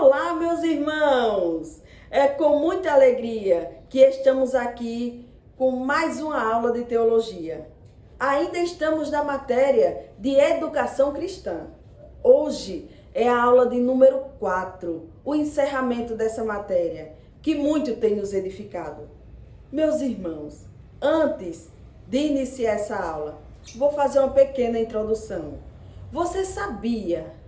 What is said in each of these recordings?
Olá, meus irmãos! É com muita alegria que estamos aqui com mais uma aula de teologia. Ainda estamos na matéria de educação cristã. Hoje é a aula de número 4, o encerramento dessa matéria, que muito tem nos edificado. Meus irmãos, antes de iniciar essa aula, vou fazer uma pequena introdução. Você sabia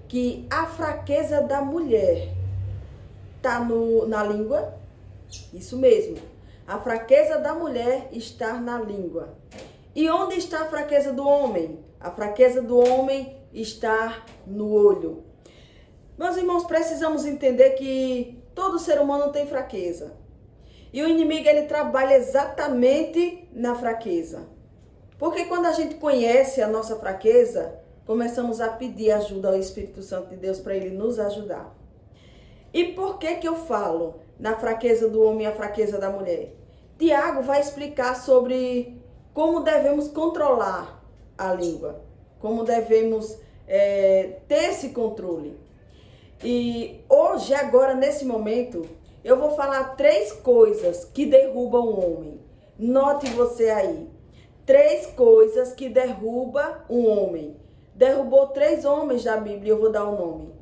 que a fraqueza da mulher está na língua? Isso mesmo. A fraqueza da mulher está na língua. E onde está a fraqueza do homem? A fraqueza do homem está no olho. Meus irmãos, precisamos entender que todo ser humano tem fraqueza. E o inimigo, ele trabalha exatamente na fraqueza. Porque quando a gente conhece a nossa fraqueza, começamos a pedir ajuda ao Espírito Santo de Deus para ele nos ajudar. E por que eu falo na fraqueza do homem e a fraqueza da mulher? Tiago vai explicar sobre como devemos controlar a língua, como devemos ter esse controle. E hoje, agora, nesse momento, eu vou falar 3 coisas que derrubam o homem. Note você aí. 3 coisas que derrubam um homem. Derrubou 3 homens da Bíblia, eu vou dar o nome.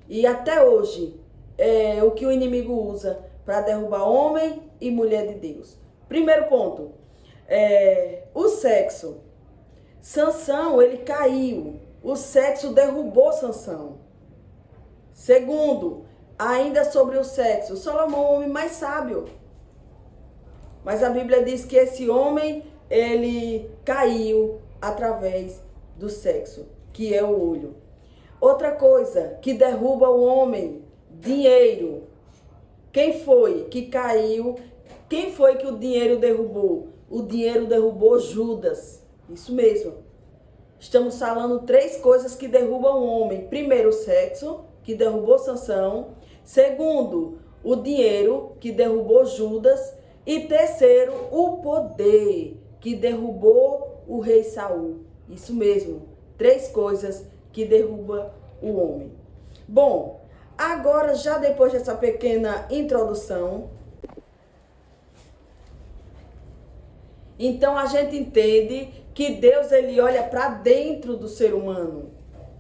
E até hoje, é o que o inimigo usa para derrubar homem e mulher de Deus. Primeiro ponto, o sexo. Sansão, ele caiu. O sexo derrubou Sansão. Segundo, ainda sobre o sexo, Salomão é o homem mais sábio. Mas a Bíblia diz que esse homem, ele caiu através do sexo, que é o olho. Outra coisa que derruba o homem, dinheiro. Quem foi que caiu? Quem foi que o dinheiro derrubou? O dinheiro derrubou Judas. Isso mesmo. Estamos falando 3 coisas que derrubam o homem. Primeiro, o sexo, que derrubou Sansão. Segundo, o dinheiro, que derrubou Judas. E terceiro, o poder, que derrubou o rei Saul. Isso mesmo, 3 coisas que derrubam o homem. Bom, agora já depois dessa pequena introdução, então a gente entende que Deus, ele olha para dentro do ser humano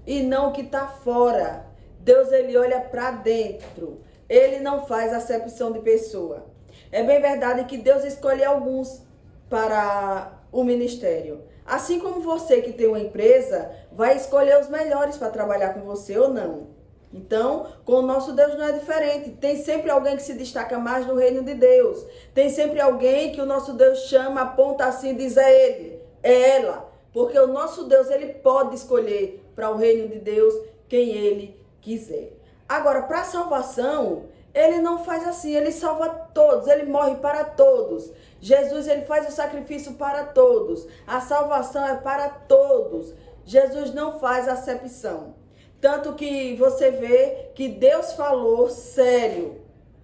e não o que está fora. Deus, ele olha para dentro. Ele não faz acepção de pessoa. É bem verdade que Deus escolhe alguns para o ministério. Assim como você que tem uma empresa, vai escolher os melhores para trabalhar com você ou não. Então, com o nosso Deus não é diferente. Tem sempre alguém que se destaca mais no reino de Deus. Tem sempre alguém que o nosso Deus chama, aponta assim e diz: é ele, é ela. Porque o nosso Deus, ele pode escolher para o reino de Deus quem ele quiser. Agora, para a salvação, ele não faz assim, ele salva todos, ele morre para todos. Jesus, ele faz o sacrifício para todos. A salvação é para todos. Jesus não faz acepção. Tanto que você vê que Deus falou sério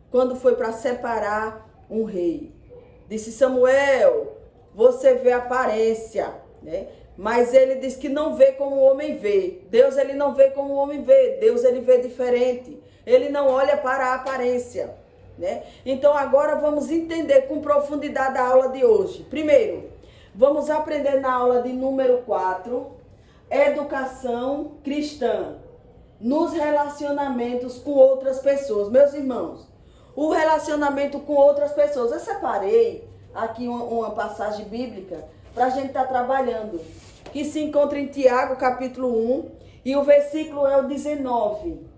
quando foi para separar um rei. Disse: Samuel, você vê a aparência, né? Mas ele diz que não vê como o homem vê. Deus, ele não vê como o homem vê. Deus, ele vê diferente. Ele não olha para a aparência, né? Então agora vamos entender com profundidade a aula de hoje. Primeiro, vamos aprender na aula de número 4, educação cristã, nos relacionamentos com outras pessoas. Meus irmãos, o relacionamento com outras pessoas. Eu separei aqui uma passagem bíblica para a gente estar trabalhando, que se encontra em Tiago, capítulo 1, e o versículo é o 19.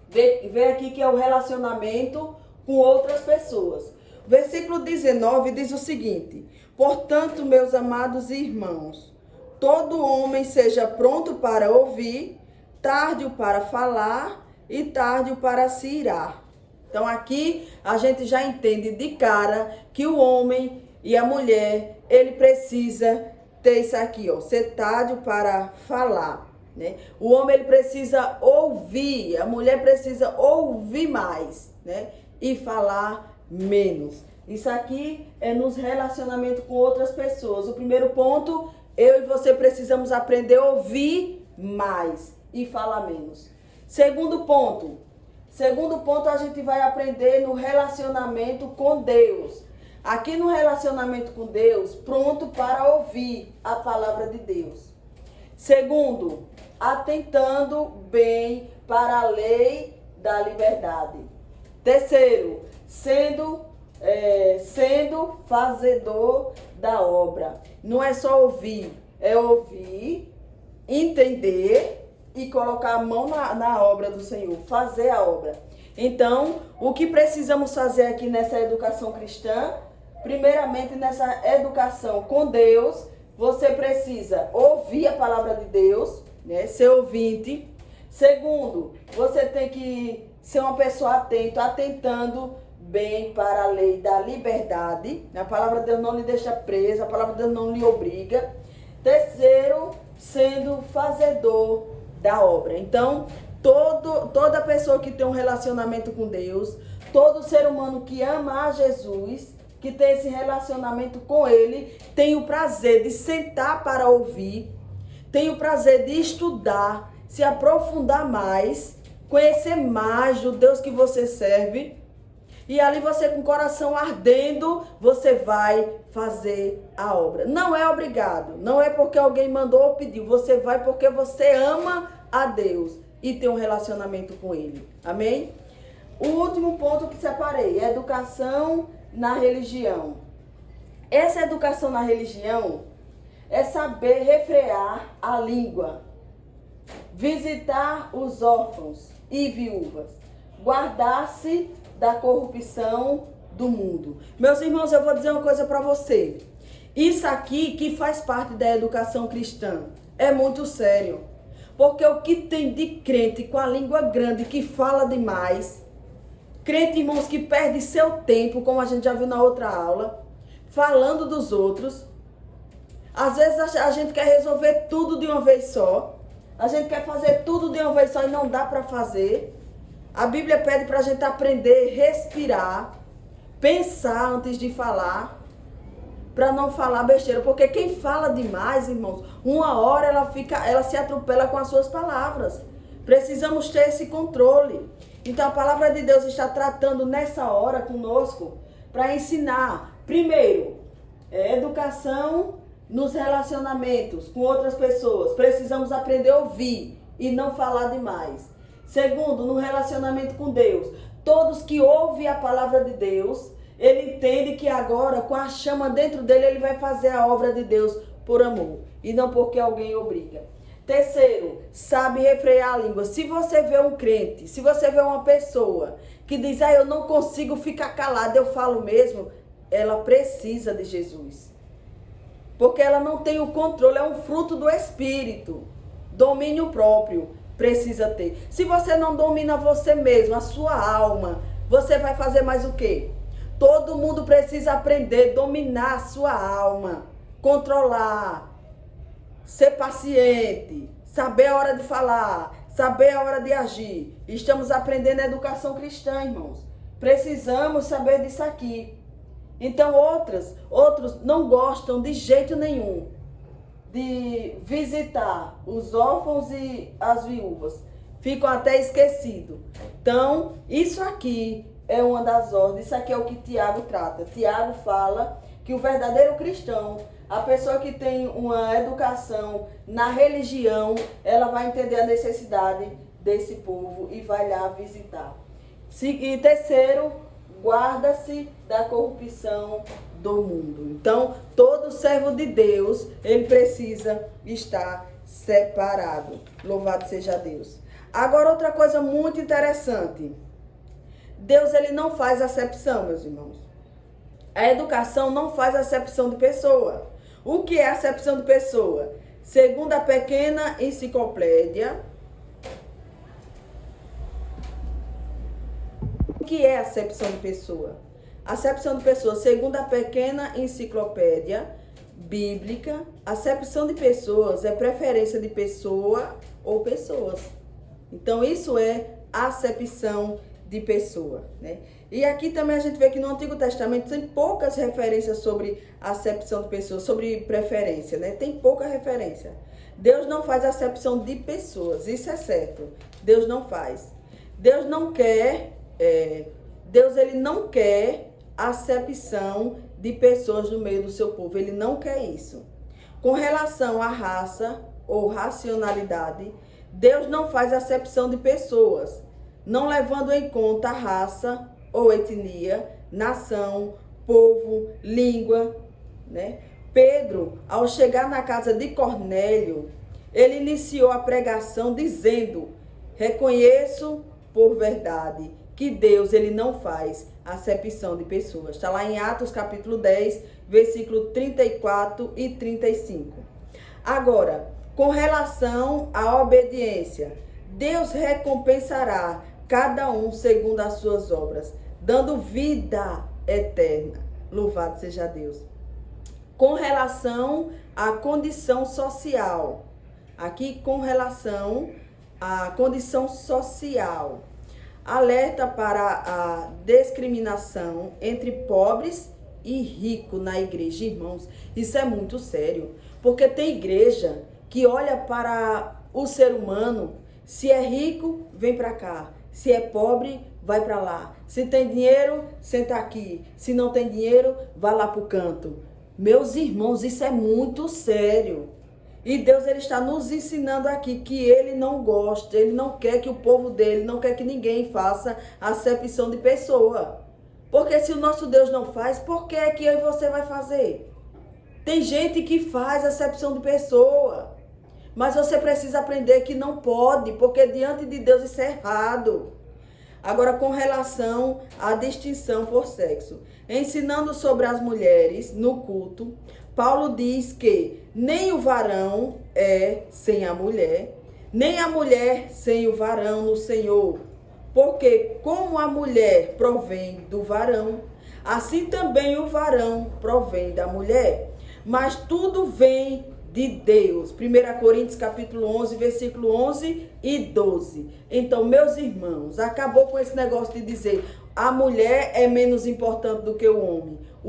Vê aqui que é o relacionamento com outras pessoas. O versículo 19 diz o seguinte: portanto, meus amados irmãos, todo homem seja pronto para ouvir, tardio para falar e tardio para se irar. Então aqui a gente já entende de cara que o homem e a mulher, ele precisa ter isso aqui, ó, ser tardio para falar, né? O homem, ele precisa ouvir, a mulher precisa ouvir mais, né? E falar menos. Isso aqui é nos relacionamentos com outras pessoas. O primeiro ponto, eu e você precisamos aprender a ouvir mais e falar menos. Segundo ponto, Segundo ponto, a gente vai aprender no relacionamento com Deus. Aqui no relacionamento com Deus, pronto para ouvir a palavra de Deus. Segundo, atentando bem para a lei da liberdade. Terceiro, sendo fazedor da obra. Não é só ouvir, é ouvir, entender e colocar a mão na obra do Senhor, fazer a obra. Então, o que precisamos fazer aqui nessa educação cristã? Primeiramente, nessa educação com Deus, você precisa ouvir a palavra de Deus, né? Ser ouvinte. Segundo, você tem que ser uma pessoa atenta, atentando bem para a lei da liberdade. A palavra de Deus não lhe deixa presa, a palavra de Deus não lhe obriga. Terceiro, sendo fazedor da obra. Então, toda pessoa que tem um relacionamento com Deus, todo ser humano que ama a Jesus, que tem esse relacionamento com Ele, tem o prazer de sentar para ouvir, tem o prazer de estudar, se aprofundar mais, conhecer mais do Deus que você serve. E ali você, com o coração ardendo, você vai fazer a obra. Não é obrigado, não é porque alguém mandou ou pediu. Você vai porque você ama a Deus e tem um relacionamento com Ele. Amém? O último ponto que separei é educação na religião. Essa educação na religião é saber refrear a língua, visitar os órfãos e viúvas, guardar-se da corrupção do mundo. Meus irmãos, eu vou dizer uma coisa para você. Isso aqui que faz parte da educação cristã é muito sério. Porque o que tem de crente com a língua grande que fala demais, crente, irmãos, que perde seu tempo, como a gente já viu na outra aula, falando dos outros. Às vezes a gente quer resolver tudo de uma vez só. A gente quer fazer tudo de uma vez só e não dá para fazer. A Bíblia pede para a gente aprender, respirar, pensar antes de falar, para não falar besteira. Porque quem fala demais, irmãos, uma hora ela se atropela com as suas palavras. Precisamos ter esse controle. Então a palavra de Deus está tratando nessa hora conosco para ensinar, primeiro, educação nos relacionamentos com outras pessoas. Precisamos aprender a ouvir e não falar demais. Segundo, no relacionamento com Deus. Todos que ouvem a palavra de Deus, ele entende que agora, com a chama dentro dele, ele vai fazer a obra de Deus por amor e não porque alguém obriga. Terceiro, sabe refrear a língua. Se você vê um crente, se você vê uma pessoa que diz, eu não consigo ficar calada, eu falo mesmo, ela precisa de Jesus. Porque ela não tem o controle, é um fruto do Espírito. Domínio próprio precisa ter. Se você não domina você mesmo, a sua alma, você vai fazer mais o quê? Todo mundo precisa aprender a dominar a sua alma, controlar, ser paciente, saber a hora de falar, saber a hora de agir. Estamos aprendendo a educação cristã, irmãos. Precisamos saber disso aqui. Então outros não gostam de jeito nenhum de visitar os órfãos e as viúvas. Ficam até esquecidos. Então, isso aqui é uma das ordens. Isso aqui é o que Tiago trata. Tiago fala que o verdadeiro cristão, a pessoa que tem uma educação na religião, ela vai entender a necessidade desse povo e vai lá visitar. E terceiro, guarda-se da corrupção do mundo. Então, todo servo de Deus, ele precisa estar separado. Louvado seja Deus. Agora, outra coisa muito interessante. Deus, ele não faz acepção, meus irmãos. A educação não faz acepção de pessoa. O que é acepção de pessoa? Segundo a pequena enciclopédia, o que é acepção de pessoa? Acepção de pessoa, segundo a pequena enciclopédia bíblica, acepção de pessoas é preferência de pessoa ou pessoas. Então, isso é acepção de pessoa, né? E aqui também a gente vê que no Antigo Testamento tem poucas referências sobre acepção de pessoas, sobre preferência, né? Tem pouca referência. Deus não faz acepção de pessoas, isso é certo. Deus não faz. Deus não quer, Deus ele não quer acepção de pessoas no meio do seu povo. Ele não quer isso. Com relação à raça ou racionalidade, Deus não faz acepção de pessoas, não levando em conta a raça ou etnia, nação, povo, língua, né? Pedro, ao chegar na casa de Cornélio, ele iniciou a pregação dizendo: reconheço por verdade que Deus ele não faz acepção de pessoas. Está lá em Atos capítulo 10, versículo 34 e 35. Agora, com relação à obediência, Deus recompensará cada um segundo as suas obras, dando vida eterna. Louvado seja Deus. Com relação à condição social, aqui com relação à condição social, alerta para a discriminação entre pobres e ricos na igreja. Irmãos, isso é muito sério, porque tem igreja que olha para o ser humano, se é rico, vem para cá, se é pobre, vai para lá, se tem dinheiro, senta aqui, se não tem dinheiro, vai lá para o canto. Meus irmãos, isso é muito sério. E Deus ele está nos ensinando aqui que ele não gosta, ele não quer que o povo dele, não quer que ninguém faça acepção de pessoa. Porque se o nosso Deus não faz, por que eu e você vai fazer? Tem gente que faz acepção de pessoa, mas você precisa aprender que não pode, porque diante de Deus isso é errado. Agora, com relação à distinção por sexo, ensinando sobre as mulheres no culto, Paulo diz que nem o varão é sem a mulher, nem a mulher sem o varão no Senhor. Porque como a mulher provém do varão, assim também o varão provém da mulher. Mas tudo vem de Deus. 1 Coríntios capítulo 11, versículo 11 e 12. Então, meus irmãos, acabou com esse negócio de dizer a mulher é menos importante do que o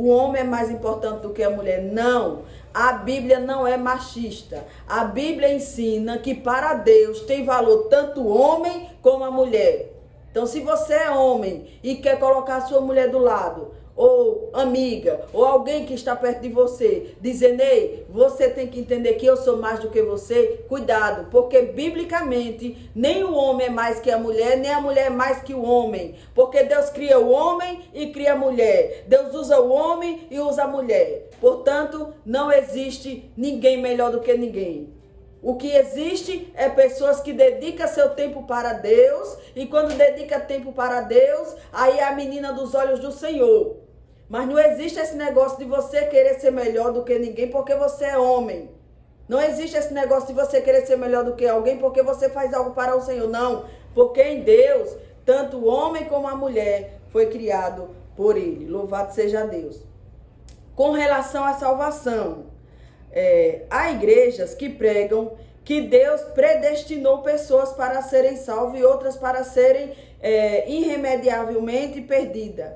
homem é mais importante do que a mulher. Não, a Bíblia não é machista. A Bíblia ensina que para Deus tem valor tanto o homem como a mulher. Então, se você é homem e quer colocar a sua mulher do lado, ou amiga, ou alguém que está perto de você, dizendo: ei, você tem que entender que eu sou mais do que você, cuidado, porque biblicamente nem o homem é mais que a mulher, nem a mulher é mais que o homem, porque Deus cria o homem e cria a mulher, Deus usa o homem e usa a mulher, portanto não existe ninguém melhor do que ninguém. O que existe é pessoas que dedicam seu tempo para Deus, e quando dedica tempo para Deus, aí é a menina dos olhos do Senhor. Mas não existe esse negócio de você querer ser melhor do que ninguém porque você é homem. Não existe esse negócio de você querer ser melhor do que alguém porque você faz algo para o Senhor. Não, porque em Deus, tanto o homem como a mulher foi criado por Ele. Louvado seja Deus. Com relação à salvação, há igrejas que pregam que Deus predestinou pessoas para serem salvas e outras para serem irremediavelmente perdidas.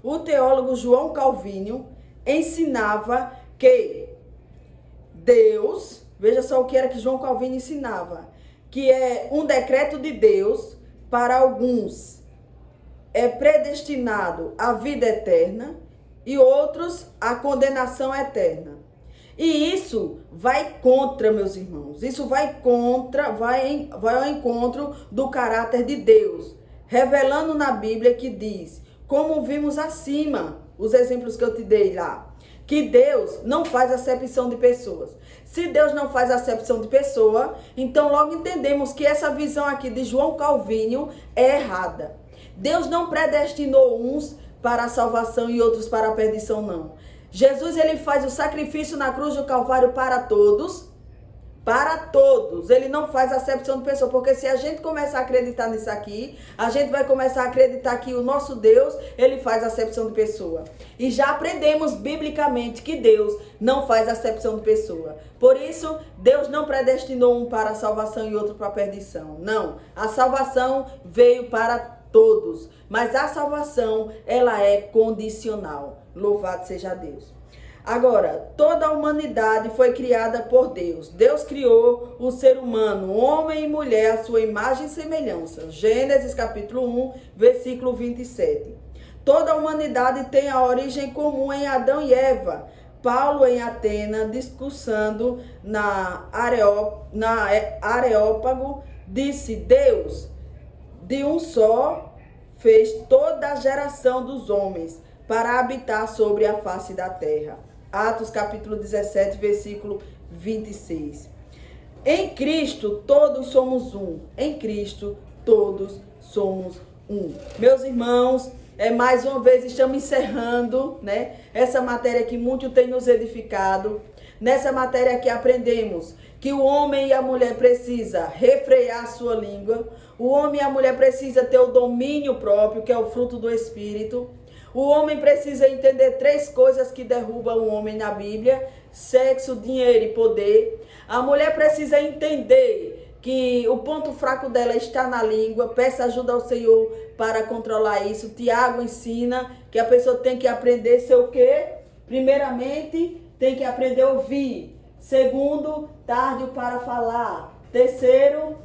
O teólogo João Calvino ensinava que Deus, veja só o que era que João Calvino ensinava, que é um decreto de Deus para alguns é predestinado à vida eterna e outros à condenação eterna. E isso vai contra, meus irmãos, isso vai ao encontro do caráter de Deus, revelando na Bíblia que diz, como vimos acima, os exemplos que eu te dei lá, que Deus não faz acepção de pessoas. Se Deus não faz acepção de pessoa, então logo entendemos que essa visão aqui de João Calvino é errada. Deus não predestinou uns para a salvação e outros para a perdição, não. Jesus, ele faz o sacrifício na cruz do Calvário para todos. Para todos. Ele não faz acepção de pessoa. Porque se a gente começar a acreditar nisso aqui, a gente vai começar a acreditar que o nosso Deus, ele faz acepção de pessoa. E já aprendemos biblicamente que Deus não faz acepção de pessoa. Por isso, Deus não predestinou um para a salvação e outro para a perdição. Não. A salvação veio para todos. Mas a salvação, ela é condicional. Louvado seja Deus. Agora, toda a humanidade foi criada por Deus. Deus criou o ser humano, homem e mulher, à sua imagem e semelhança. Gênesis capítulo 1, versículo 27. Toda a humanidade tem a origem comum em Adão e Eva. Paulo, em Atenas, discursando na Areópago, disse: Deus, de um só, fez toda a geração dos homens para habitar sobre a face da terra. Atos capítulo 17, versículo 26. Em Cristo todos somos um. Em Cristo todos somos um. Meus irmãos, mais uma vez estamos encerrando, né, essa matéria que muito tem nos edificado. Nessa matéria que aprendemos que o homem e a mulher precisam refrear a sua língua. O homem e a mulher precisam ter o domínio próprio, que é o fruto do Espírito. O homem precisa entender 3 coisas que derrubam o homem na Bíblia: sexo, dinheiro e poder. A mulher precisa entender que o ponto fraco dela está na língua. Peça ajuda ao Senhor para controlar isso. Tiago ensina que a pessoa tem que aprender ser o quê? Primeiramente, tem que aprender a ouvir. Segundo, tarde para falar. Terceiro,